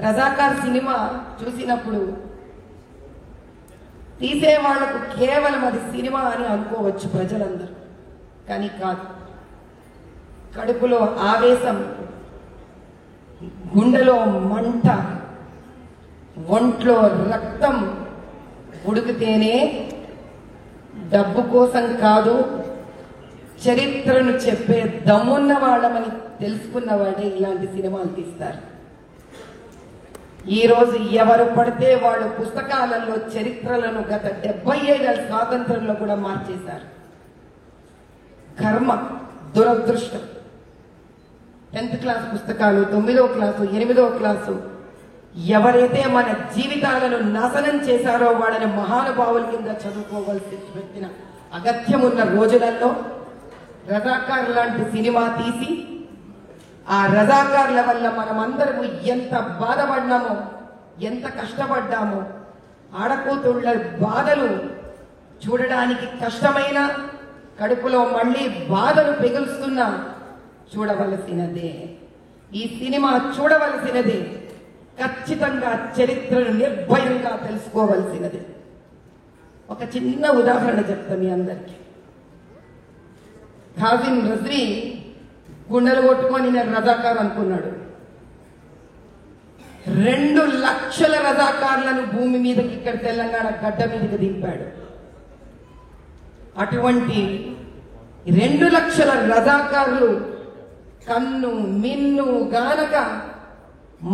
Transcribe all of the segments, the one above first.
Razakar cinema చూసినప్పుడు తీసే వాళ్లకు కేవలం అది సినిమా అని అనుకోవచ్చు ప్రజలందరూ, కానీ కాదు. కడుపులో ఆవేశం, గుండెలో మంట, ఒంట్లో రక్తం ఉడికితేనే డబ్బు కోసం కాదు, చరిత్రను చెప్పే దమ్మున్న వాళ్ళమని తెలుసుకున్నవాడే ఇలాంటి సినిమాలు తీస్తారు. ఈరోజు ఎవరు పడితే వాళ్ళు పుస్తకాలలో చరిత్రలను గత 70 ఏళ్ల స్వాతంత్రంలో కూడా మార్చేశారు. కర్మ, దురదృష్టం. 10th క్లాస్ పుస్తకాలు, 9వ క్లాసు, 8వ క్లాసు ఎవరైతే మన జీవితాలను నాశనం చేశారో వాళ్ళని మహానుభావుల కింద చదువుకోవాల్సి పెట్టిన అగత్యం ఉన్న రోజులలో రజాకార్ లాంటి సినిమా తీసి ఆ రజాకార్ల వల్ల మనమందరము ఎంత బాధపడ్డామో, ఎంత కష్టపడ్డామో, ఆడకూతుళ్ళ బాధలు చూడడానికి కష్టమైన, కడుపులో మళ్ళీ బాధలు పెగులుస్తున్నా చూడవలసినదే. ఈ సినిమా చూడవలసినదే. ఖచ్చితంగా చరిత్రను నిర్భయంగా తెలుసుకోవలసినది. ఒక చిన్న ఉదాహరణ చెప్తా మీ అందరికీ. ఖాజిం రజ్వీ గుండెలు కొట్టుకొని నేను రజాకార్ అనుకున్నాడు. 2 లక్షల రజాకార్లను భూమి మీదకి ఇక్కడ తెలంగాణ గడ్డ మీదకి దింపాడు. అటువంటి 2 లక్షల రజాకార్లు కన్ను మిన్ను గానక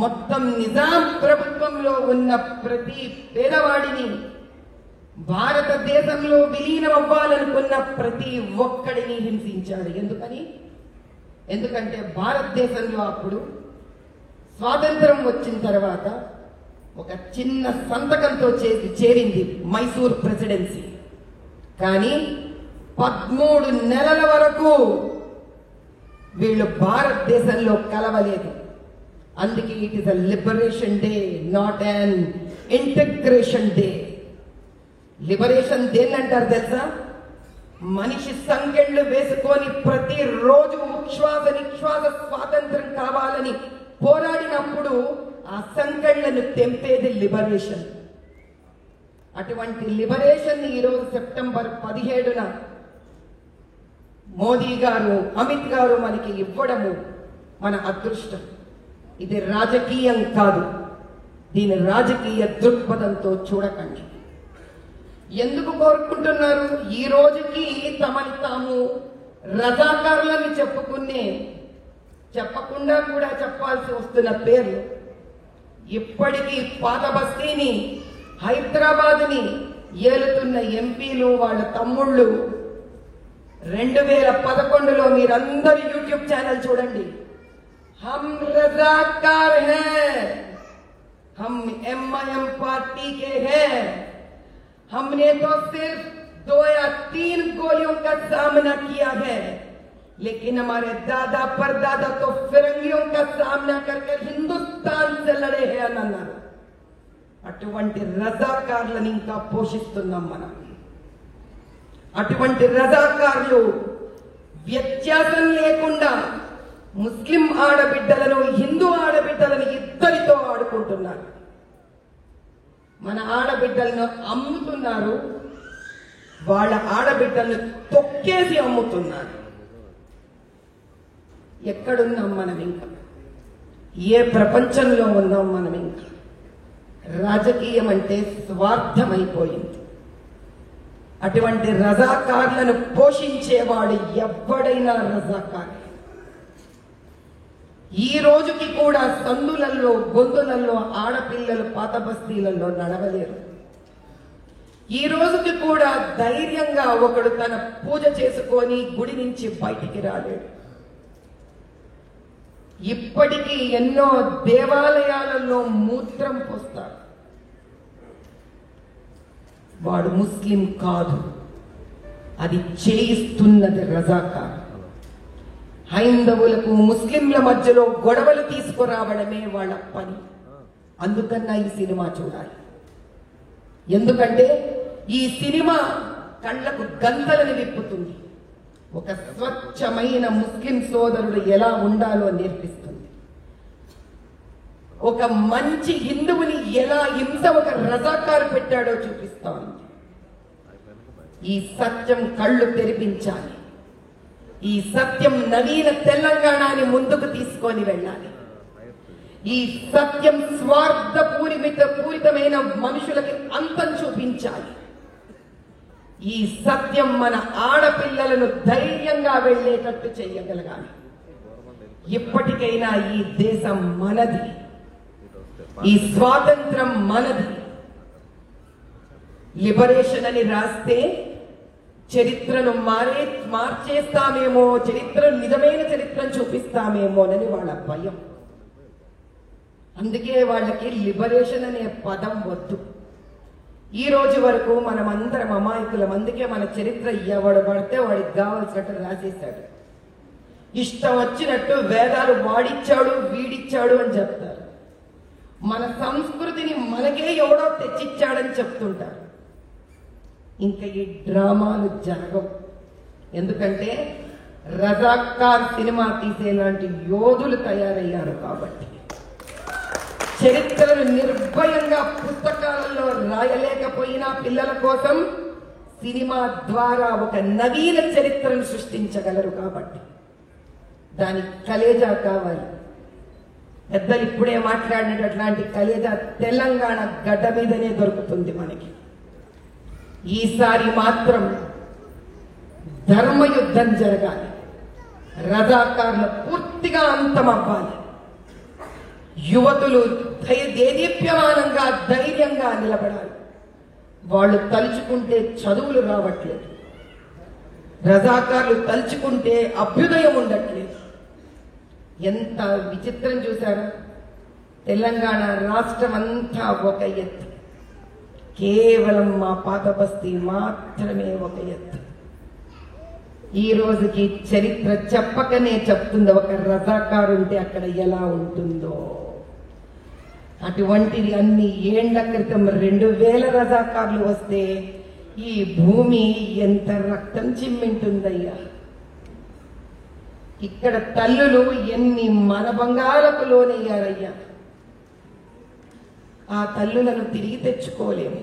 మొత్తం నిజాం ప్రభుత్వంలో ఉన్న ప్రతి పేదవాడిని, భారతదేశంలో విలీనం అవ్వాలనుకున్న ప్రతి ఒక్కడిని హింసించాడు. ఎందుకంటే భారతదేశంలో అప్పుడు స్వాతంత్రం వచ్చిన తర్వాత ఒక చిన్న సంతకంతో చేరింది మైసూర్ ప్రెసిడెన్సీ. కానీ 13 నెలల వరకు వీళ్ళు భారతదేశంలో కలవలేదు. అందుకే it is a liberation day, not an integration day. Liberation దేన్నంటారు తెలుసా? మనిషి సంకెళ్ళు వేసుకొని ప్రతిరోజు ఉచ్ఛ్వాస నిశ్వాస స్వాతంత్రం కావాలని పోరాడినప్పుడు ఆ సంకెళ్లను తెంపేది లిబరేషన్. అటువంటి లిబరేషన్ ని ఈరోజు సెప్టెంబర్ 17న మోదీ గారు, అమిత్ గారు మనకి ఇవ్వడము మన అదృష్టం. ఇది రాజకీయం కాదు. దీని రాజకీయ దృక్పథంతో చూడకండి. ఎందుకు కోరుకుంటున్నారు? ఈ రోజుకి తమని తాము రజాకారులని చెప్పకుండా కూడా చెప్పాల్సి వస్తున్న పేర్లు. ఇప్పటికీ పాత బస్తీని, హైదరాబాద్ని ఏలుతున్న ఎంపీలు, వాళ్ళ తమ్ముళ్ళు 2011లో మీరందరూ యూట్యూబ్ ఛానల్ చూడండి. హమ్ రజాకార్ హై, హమ్ MIM पार्टी के हैं, हमने तो सिर्फ 2 या 3 गोलियों का सामना किया है, लेकिन हमारे दादा परदादा तो फिरंगियों का सामना करके हिंदुस्तान से लड़े हैं అని అన్నారు. అటువంటి రజాకార్లను ఇంకా పోషిస్తున్నాం మనం. అటువంటి రజాకార్లు వ్యత్యాసం లేకుండా ముస్లిం ఆడబిడ్డలను, హిందూ ఆడబిడ్డలను ఇద్దరితో ఆడుకుంటున్నారు. మన ఆడబిడ్డలను అమ్ముతున్నారు, వాళ్ళ ఆడబిడ్డలను తొక్కేసి అమ్ముతున్నారు. ఎక్కడున్నాం మనం ఇంకా? ఏ ప్రపంచంలో ఉన్నాం మనం ఇంకా? రాజకీయం అంటే స్వార్థమైపోయింది. అటువంటి రజాకార్లను పోషించేవాడు ఎవడైనా రజాకార్. ఈ రోజుకి కూడా సందులలో, గొంతులలో ఆడపిల్లలు పాత బస్తీలలో నడవలేరు. ఈ రోజుకి కూడా ధైర్యంగా ఒకడు తన పూజ చేసుకొని గుడి నుంచి బయటికి రాలేడు. ఇప్పటికీ ఎన్నో దేవాలయాలలో మూత్రం పోస్తారు. వాడు ముస్లిం కాదు, అది చేయిస్తున్నది రజాకార్. హైందవులకు ముస్లింల మధ్యలో గొడవలు తీసుకురావడమే వాళ్ళ పని. అందుకన్నా ఈ సినిమా చూడాలి. ఎందుకంటే ఈ సినిమా కళ్ళకు గంతలను విప్పుతుంది. ఒక స్వచ్ఛమైన ముస్లిం సోదరుడు ఎలా ఉండాలో నేర్పిస్తుంది. ఒక మంచి హిందువుని ఎలా హింస ఒక రజాకారు పెట్టాడో చూపిస్తా ఉంది. ఈ సత్యం కళ్ళు తెరిపించాలి. ఈ సత్యం నవీన తెలంగాణని ముందుకు తీసుకొని వెళ్ళాలి. ఈ సత్యం పూరితమైన మనుషులకి అంతం చూపించాలి. ఈ సత్యం మన ఆడపిల్లలను ధైర్యంగా వెళ్ళేటట్టు చేయగలగాలి. ఇప్పటికైనా ఈ దేశం మనది, ఈ స్వాతంత్రం మనది. లిబరేషన్ అని రాస్తే చరిత్రను మార్చేస్తామేమో, నిజమైన చరిత్రను చూపిస్తామేమోనని వాళ్ళ భయం. అందుకే వాళ్ళకి లిబరేషన్ అనే పదం వద్దు. ఈ రోజు వరకు మనమందరం అమాయకులం. అందుకే మన చరిత్ర ఎవడు పడితే వాడికి కావాల్సినట్టు రాసేశాడు. ఇష్టం వచ్చినట్టు వేదాలు వాడిచ్చాడు వీడిచ్చాడు అని చెప్తారు. మన సంస్కృతిని మనకే ఎవడో తెచ్చిచ్చాడని చెప్తుంటారు. ఇంకా ఈ డ్రామాలు జరగవు. ఎందుకంటే రజాకార్ సినిమా తీసేలాంటి యోధులు తయారయ్యారు కాబట్టి. చరిత్రను నిర్భయంగా పుస్తకాలలో రాయలేకపోయినా పిల్లల కోసం సినిమా ద్వారా ఒక నవీన చరిత్రను సృష్టించగలరు కాబట్టి దానికి కలేజా కావాలి. పెద్దలు ఇప్పుడే మాట్లాడినట్లాంటి కలేజా తెలంగాణ గడ్డ మీదనే దొరుకుతుంది మనకి. ఈసారి మాత్రం ధర్మయుద్ధం జరగాలి. రజాకారులు పూర్తిగా అంతమవ్వాలి. యువతులు దేదీప్యమానంగా ధైర్యంగా నిలబడాలి. వాళ్ళు తలుచుకుంటే చదువులు రావట్లేదు. రజాకారులు తలుచుకుంటే అభ్యుదయం ఉండట్లేదు. ఎంత విచిత్రం చూశారు. తెలంగాణ రాష్ట్రం అంతా ఒక ఎత్తు, కేవలం మా పాత బస్తీ మాత్రమే ఒక ఎత్తు. ఈ రోజుకి చరిత్ర చెప్పకనే చెప్తుంది ఒక రజాకారు ఉంటే అక్కడ ఎలా ఉంటుందో. అటువంటిది అన్ని ఏండ్ల క్రితం 2000 రజాకార్లు వస్తే ఈ భూమి ఎంత రక్తం చిమ్మింటుందయ్యా. ఇక్కడ తల్లులు ఎన్ని మనభంగాలకు లోనయ్యారయ్యా. ఆ తల్లులను తిరిగి తెచ్చుకోలేము,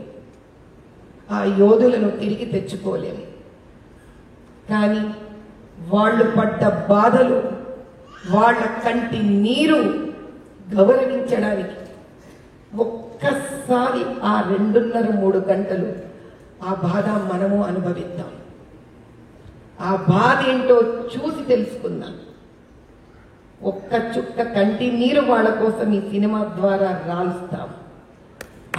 ఆ యోధులను తిరిగి తెచ్చుకోలేము. కానీ వాళ్ళు పడ్డ బాధలు, వాళ్ళ కంటి నీరు గౌరవించడానికి ఒక్కసారి ఆ 2.5-3 గంటలు ఆ బాధ మనము అనుభవిద్దాం. ఆ బాధ ఏంటో చూసి తెలుసుకుందాం. ఒక్క చుక్క కంటి నీరు వాళ్ళ కోసం ఈ సినిమా ద్వారా రాలుస్తాం.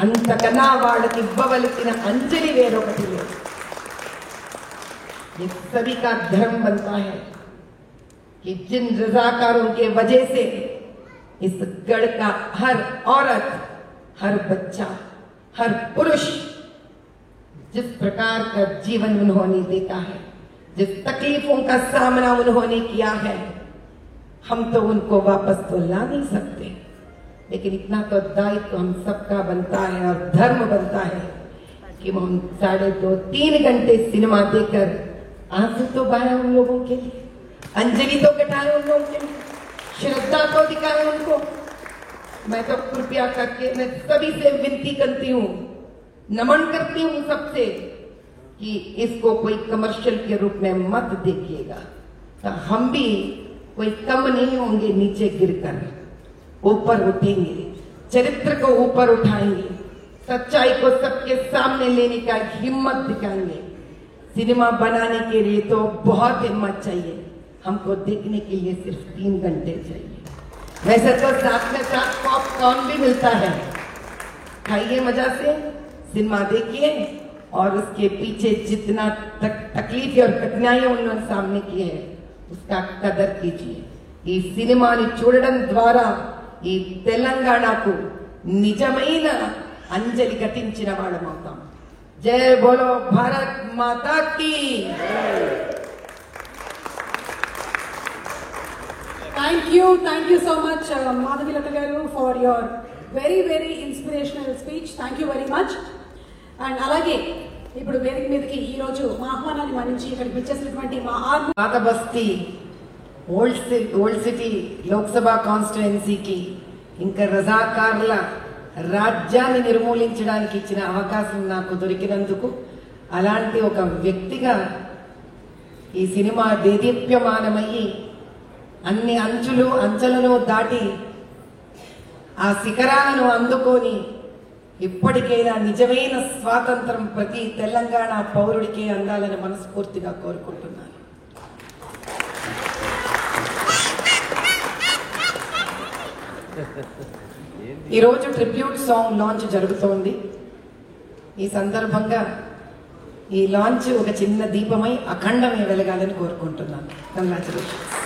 అంతకన్నా వాళ్ళకి ఇవ్వవలసిన అంజలి వేరొకటి లేదు. ये सभी का धर्म बनता है कि जिन रजाकारों के वजह से इस गढ़ का हर औरत, हर बच्चा, हर पुरुष जिस प्रकार का जीवन उन्होंने देखा है, जिस तकलीफों का सामना उन्होंने किया है, हम तो उनको वापस तो ला नहीं सकते, लेकिन इतना तो दायित्व हम सबका बनता है और धर्म बनता है कि हम 2.5-3 घंटे सिनेमा देखकर आंसू तो बहाए उन लोगों के लिए, अंजलि तो कटाए उन लोगों के लिए, श्रद्धा तो दिखाए उनको। मैं तो कृपया करके मैं सभी से विनती करती हूँ, नमन करती हूँ सबसे कि इसको कोई कमर्शियल के रूप में मत देखिएगा। तो हम भी कोई कम नहीं होंगे, नीचे गिरकर ऊपर उठेंगे, चरित्र को ऊपर उठाएंगे, सच्चाई को सबके सामने लेने का हिम्मत दिखाएंगे। सिनेमा बनाने के लिए तो बहुत हिम्मत चाहिए, हमको देखने के लिए सिर्फ 3 घंटे चाहिए। वैसे तो साथ में साथ पॉपकॉर्न भी मिलता है, खाइए मजा से, सिनेमा देखिए और उसके पीछे जितना तकलीफ और कठिनाइयां उन्होंने सामने की है उसका कदर कीजिए। ఈ సినిమాని చూడడం ద్వారా ఈ తెలంగాణకు నిజమైన అంజలి ఘటించిన వాళ్ళమవుతాం. జై బోలో భారత్ మాతా key. Thank you so much, Madhavilata garu, for your very inspirational speech. Thank you very much. And alage ఇప్పుడు వేదిక మీదకి ఈ రోజు మా ఆహ్వానాన్ని మన్నించి ఇక్కడికి వచ్చేసినటువంటి మా పాత బస్తీ ఓల్డ్ సిటీ లోక్సభ కాన్స్టిట్యుయెన్సీకి ఇంకా రజాకార్ల రాజ్యాన్ని నిర్మూలించడానికి ఇచ్చిన అవకాశం నాకు దొరికినందుకు, అలాంటి ఒక వ్యక్తిగా ఈ సినిమా దేదీప్యమానమయ్యి అన్ని అంచెలను దాటి ఆ శిఖరాలను అందుకొని ఇప్పటికైనా నిజమైన స్వాతంత్రం ప్రతి తెలంగాణ పౌరుడికే అందాలని మనస్ఫూర్తిగా కోరుకుంటున్నాను. ఈరోజు ట్రిబ్యూట్ సాంగ్ లాంచ్ జరుగుతోంది. ఈ సందర్భంగా ఈ లాంచ్ ఒక చిన్న దీపమై అఖండమే వెలగాలని కోరుకుంటున్నాను. కంగ్రాచులేషన్స్.